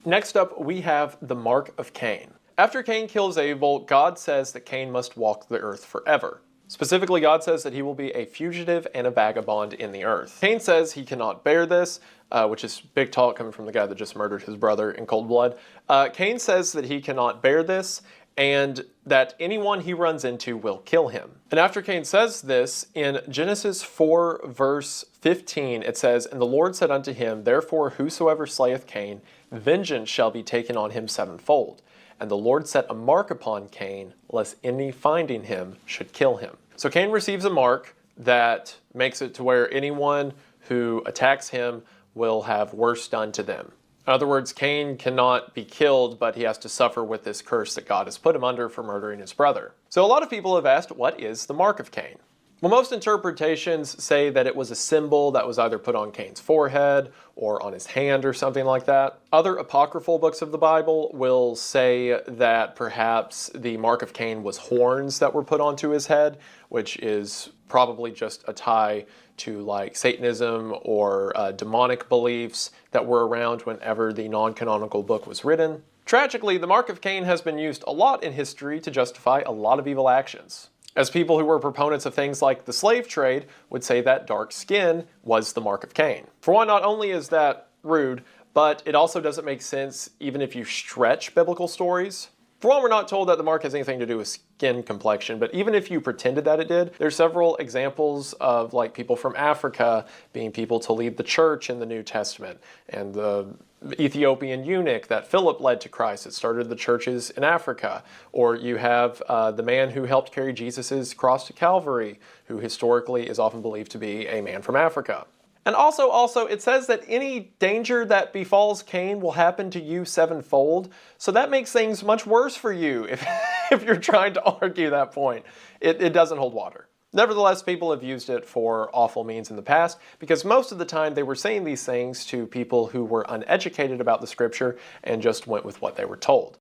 Next up, we have the mark of Cain. After Cain kills Abel, God says that Cain must walk the earth forever. Specifically, God says that he will be a fugitive and a vagabond in the earth. Cain says he cannot bear this, which is big talk coming from the guy that just murdered his brother in cold blood. Cain says that he cannot bear this and that anyone he runs into will kill him. And after Cain says this, in Genesis 4 verse 15, it says, "And the Lord said unto him, Therefore whosoever slayeth Cain, vengeance shall be taken on him sevenfold. And the Lord set a mark upon Cain, lest any finding him should kill him." So Cain receives a mark that makes it to where anyone who attacks him will have worse done to them. In other words, Cain cannot be killed, but he has to suffer with this curse that God has put him under for murdering his brother. So a lot of people have asked, what is the mark of Cain? Well, most interpretations say that it was a symbol that was either put on Cain's forehead or on his hand or something like that. Other apocryphal books of the Bible will say that perhaps the mark of Cain was horns that were put onto his head, which is probably just a tie to like Satanism or demonic beliefs that were around whenever the non-canonical book was written. Tragically, the mark of Cain has been used a lot in history to justify a lot of evil actions. As people who were proponents of things like the slave trade would say that dark skin was the mark of Cain. For one, not only is that rude, but it also doesn't make sense even if you stretch biblical stories. For one, we're not told that the mark has anything to do with skin complexion, but even if you pretended that it did, there's several examples of like people from Africa being people to lead the church in the New Testament, and the Ethiopian eunuch that Philip led to Christ that started the churches in Africa. Or you have the man who helped carry Jesus' cross to Calvary, who historically is often believed to be a man from Africa. And also, it says that any danger that befalls Cain will happen to you sevenfold. So that makes things much worse for you if you're trying to argue that point. It doesn't hold water. Nevertheless, people have used it for awful means in the past because most of the time they were saying these things to people who were uneducated about the scripture and just went with what they were told.